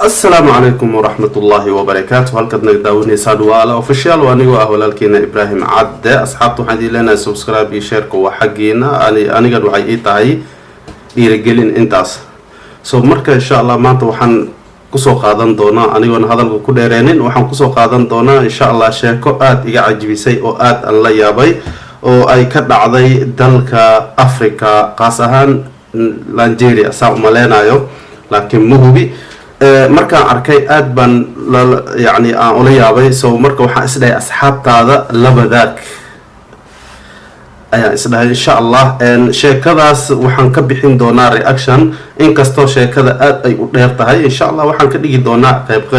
السلام عليكم ورحمة الله وبركاته. هلكد نقداوني سادوالا اوفيشال وانيغو ولالكينا ابراهيم عدة اصحابتو حدي لنا سبسكرايب يشاركوا وحقينا اني قد waxay ii tahay dhiirigelin intaas soo marka insha Allah maanta waxaan ku soo qaadan doonaa anigoon hadalku ku dheereenin waxaan ku soo qaadan doonaa insha Allah sheeko aad iga cajibisay oo aad aan la yaabay oo ay ka dhacday dalka Afrika qaas ahaan Nigeria saa u maleenayo laakiin muhubi markaan arkay aad baan yani aan ula yaabay soo marka waxaan isdhahay asxaabtaada labadaag ayaa isdhahay insha Allah sheekadaas waxaan ka bixin doonaa reaction inkastoo sheekada aad ay u dheer tahay insha Allah waxaan ka dhigi doonaa qayb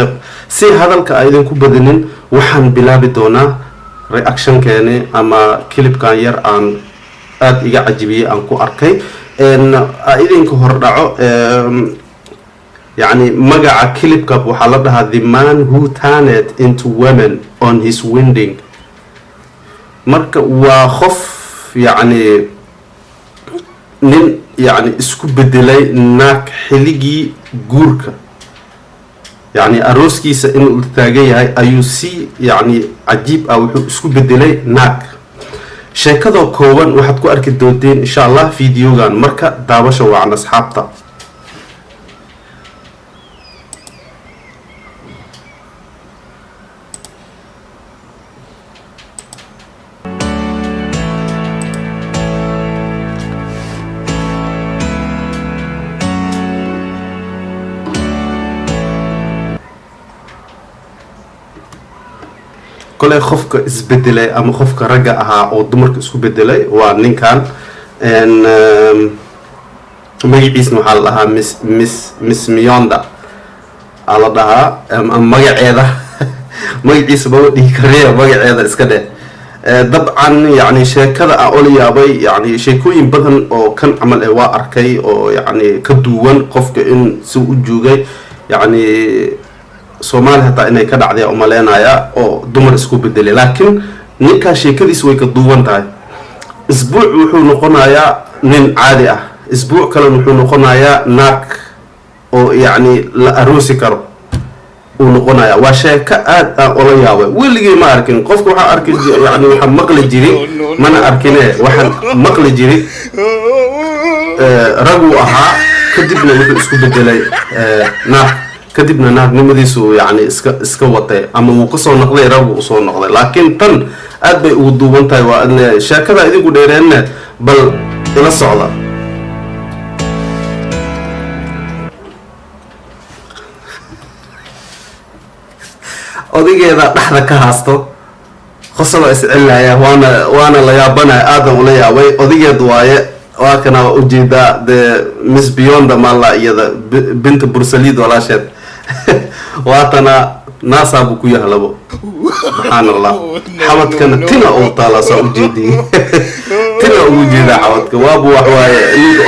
si hadalka ay idinku badinin waxaan bilaabi doonaa reaction keeni ama clipkan yar aan aad iga cajibiyay aan ku arkay idinku hordhaco يعني مجا كليب كاب وحلبها the man who turned into women on his winding مرك وخف يعني نن يعني اسكو بدلي ناك حلقي جوركا يعني أروسكي سإنه التاجي هاي أيوسي يعني عجيب أو اسكو بدلي ناك شيء كذا كون واحد كو أركض دودين إن شاء الله فيديو عن مركا دعوة وعن أصحابته كل خوفك إسبدلي أما خوفك رجعها أو دمرك إسكو بدلي وعنين كان إن ما يجي اسمه حالها مس ميوندا على ده ما يعيده ما يجي اسمه دي كريه ما يعيده إسكده طبعا يعني شيء كذا أقول يا بي يعني شيء كوين بدن أو كان عمل إيواء أركي أو يعني كدوان خوفك إن سوء جوجي يعني Soomaali hataa inay ka dhacday oo maleynaya oo dumar isku bedelay laakiin ninka sheekadiis way ka duwan tahay isbuuc wuxuu noqonayaa nin caadi ah isbuuc kale wuxuu noqonayaa naag oo yani la aroosi karo uu noqonayaa waa sheeko aad aan ula yaabay weligii ma arkin qofku waxa arkay yani waxa maqli jiray mana arkine waxa maqli jiray ragu ahaa kadibna wuxuu isku bedelay naag كدبنا ناق نمديسو يعني اسكا وطي اما وكسو نقضي راو وصو نقضي لكن تن ادبي ودوبان تاي وان شاكدا ايديكو ديرين بل الى الصعودة odaygeeda dhaxda ka haasto qosolo iscilaaya waana la yaabana aadan ula yaabay odaygeed waaye waa kana ujeeda de Miss Beyond mala iyada binta Bursalid walaasheed واتنا ناسا بكو يهلبو سبحان الله حمد كان تنا أوطالا سأوجيدي تنا أوجيدا حمد كوابو وحواي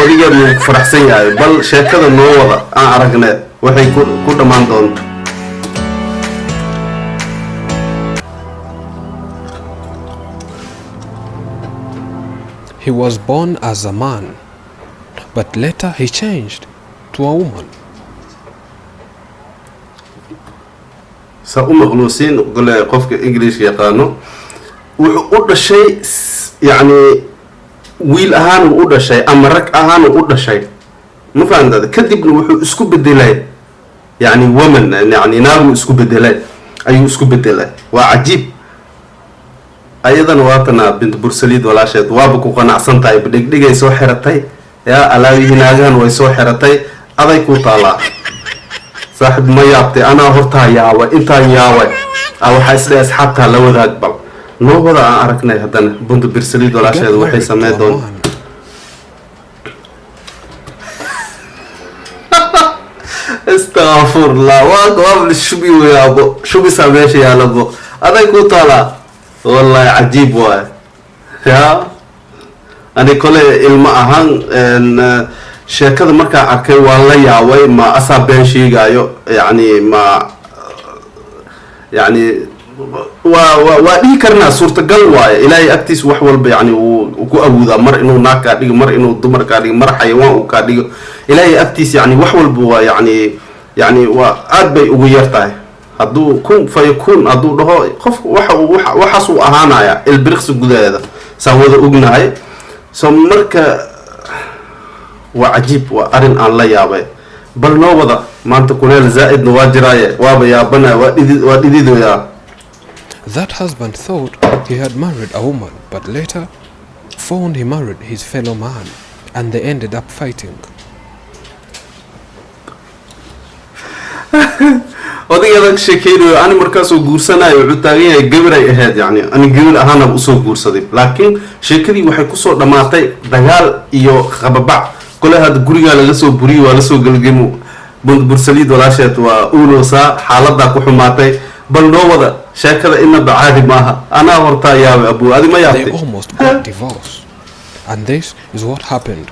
أوليجا من فرحسية بل شاكدا نوضا أعرقنا وحي كل ما ندون He was born as a man, but later he changed to a woman. سأقوم مغلوسين قل قفك إنجليش يقانو وقود الشيء يعني ويل أهان وقود الشيء أمرك أهان وقود الشيء ما فهمت هذا كذب نوحو اسكوب الدلاي يعني ومن يعني نارو اسكوب الدلاي أيو اسكوب الدلاي وعجيب أيضا واتنا بنت برسليد ولا شيء وابكو قناع سنتاي بدك دقي يسو حرتاي يا ألاوي هناغان ويسو حرتاي هذا يكون طالع صاحب ما يابتي أنا هرتها ياوي أنت ياوي أو حاسلي أصحابتها لو ذاك بل نو وضع أركنا هدنا بنت برسليد ولا شيء وحي سميدون استغفر الله وقبل الشبي ويابو شبي ساميش يا لبو هذا يكون طالع والله عجيب واي يا أنا كل المأهان إن sheekada markaa arkay waa la yaabay ma asaa been sheegayo yani ma yani waa dhigi karnaa suurtagal waaye ilaahay agtiis wax walba yani uu ku awoodaa mar inuu naag kaa dhigo mar inuu dumar kaa dhigo mar xayawaan uu kaa dhigo ilaahay agtiis yani wax walba waa yani يعني وآد بي ويرتاي هدو كون فيكون هدو ده قف وحصو أهانا يا البرخص الجداد هذا سوى ذا أجناي سمرك وعجيب وأرن الله يابي بل نوضة ما أنت كنال زائد نواجراي وابا يا بنا وديدو يا. That husband thought he had married a woman, but later found he married his fellow man, and they ended up fighting. odayga sheekaynayo ani markaas oo guursanayo wuxuu taagan yahay gabar ay ahayd yani ani gabar ahaana u soo guursaday laakiin sheekadii waxay ku soo dhamaatay dagaal iyo qababac kale hada guriga laga soo buriyo waa la soo galgamo bursaliid walaasheed waa uuloosa xaaladda ku xumaatay bal noo wada sheekada inaba caadi maaha anaa horta yaabay abu adi ma yaabtay. They almost got divorced, and this is what happened.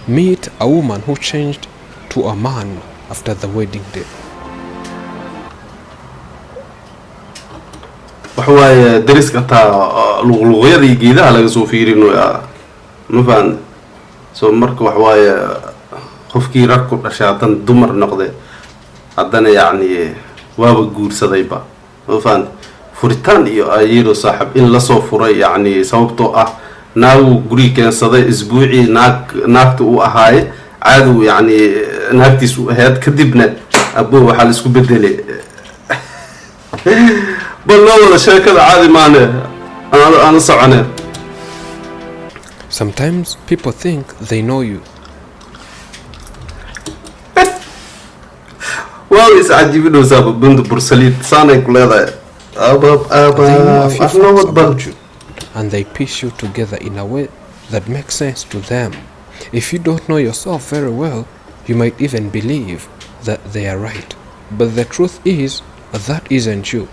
Meet a woman who changed to a man after the wedding day. waxawaaye dariska taa luqluqyadii geedaha laga soo fiirino ma fahanta soo marka waxawaaye qofkii rag ku dhashay hadan dumar noqday haddana yacni waaba guursadayba ma fahanta furitaan iyo ayiro saaxib in lasoo furay yacni sababtoo ah naagu guri keensaday isbuucii naagta uu ahaaye caadu yacni naagtiis u ahayd kadibna abuu waxaa la isku bedelay bal noo wada sheekada caadi maane aan soconeen. Sometimes people think they know you. waaw is cajiibinaysaa bundu bursaliid saanay ku leedahay They know a few facts about you, and they piece you together in a way that makes sense to them. If you don't know yourself very well, you might even believe that they are right. But the truth is, that isn't you.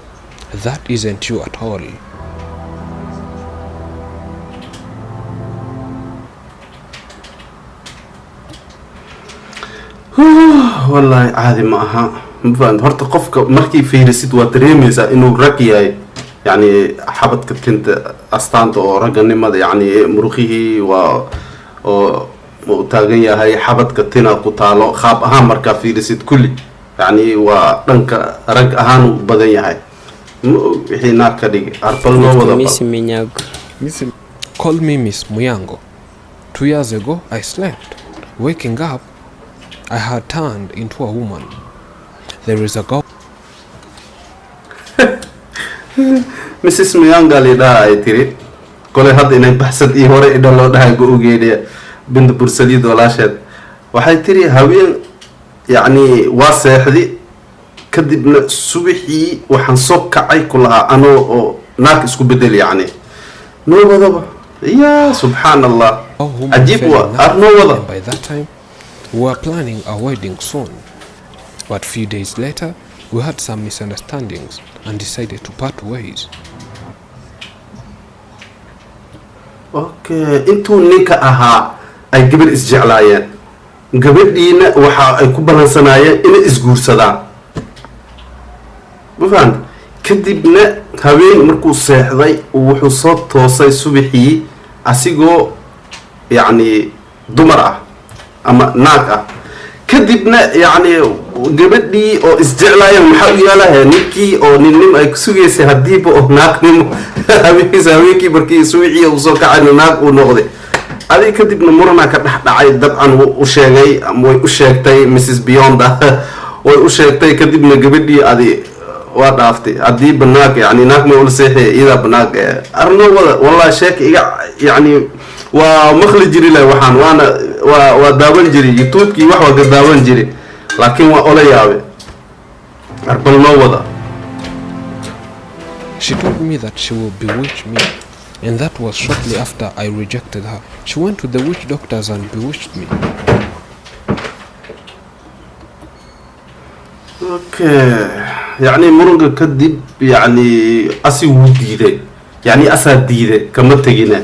That isn't you at all. والله عادي معها مفهوم هرت قفك مركي في رسيد وتريميزا إنه ركيا يعني حبت كنت أستانت أو رجعني ماذا يعني مروخيه وتاجية هاي حبت كتنا قطالو خاب أهم مركا في رسيد كلي يعني ورنك رج أهانو بدنيا هاي هنا كدي أربعة وضع. Call me Miss Muyango. 2 years ago, I slept. Waking up, I had turned into a woman. There is a girl. Mrs. Muyango lida ay tiri kole hadda inay baxsad iyo hore idhan loo dhahay go ugeedhiya binda bursaliid walaasheed waxay tiri haween yacni waa seexdi kadibna subaxii waxaan soo kacay ku lahaa anoo oo naag isku bedel yacni noo wadaba ya subxaan allah cajiib waa arnoo wada. By that time, we were planning a wedding soon. But few days later, we had some misunderstandings and decided to part ways. Okay, intuu ninka ahaa ay gabar isjeclaayeen gabadhiina waxa ay ku balansanaayeen inay isguursadaan ma fahanta kadibna habeen markuu seexday wuxuu soo toosay subaxii asigoo yacni dumar ah ama naag ah kadibna yacni gabadhii oo isjeclaayeen maxaa u yaalahay ninkii oo ninnim ay sugaysay hadiiba oo naagnimo habeenkii markii subaxii uu soo kacay naag uu noqday adi kadibna murana ka dhex dhacay dabcan u sheegay ama way u sheegtay Mrs. Beyonda way u sheegtay kadibna gabadhii adi waa dhaaftay hadii banaag yani naag ma ula seexay ida banaag arno wada wallahi sheek iga yani waa maqli jiri la waxaan waa daawan jiri youtube-kii wax waa daawan jiri laakiin waa ola yaabe arbal ma wada. She told me that she will bewitch me, and that was shortly after I rejected her. She went to the witch doctors and bewitched me. Okay, يعني مرنج كدب يعني أسي وديده يعني أسد ديده كم تجينا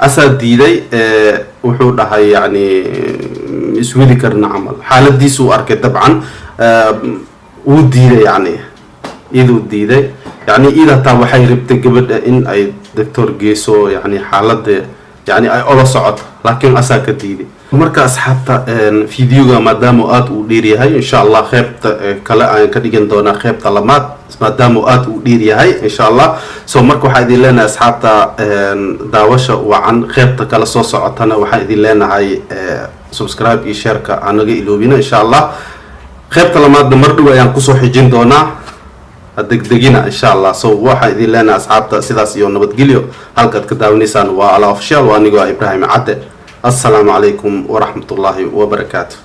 أسد ديده وحولها يعني يسوي كرنا عمل حالة دي سو أركض طبعا وديده يعني إذا وديده يعني إذا تابع حي ربت قبل إن أي دكتور جيسو يعني حالة يعني أي أول صعد لكن أساك ديده marka asxaabta fiidiyoga maadaama aad u dheer yahay insha Allah qaybta kale aan ka dhigan doonaa qaybta lamaad maadaama aad u dheer yahay insha Allah soo marka waxa idin leenahay asxaabta daawasha wacan qaybta kala soo socotana waxa idin leenahay subscribe iyo share ka anaga iloobina insha Allah qaybta lamaadna mar dhow ayaan ku soo xijin doonaa degdegina insha Allah soo waxa idin leenahay asxaabta sidaas iyo nabadgelyo halkaad ka daawanaysaan waa ala official waa aniga Ibrahim Cadde السلام عليكم ورحمة الله وبركاته.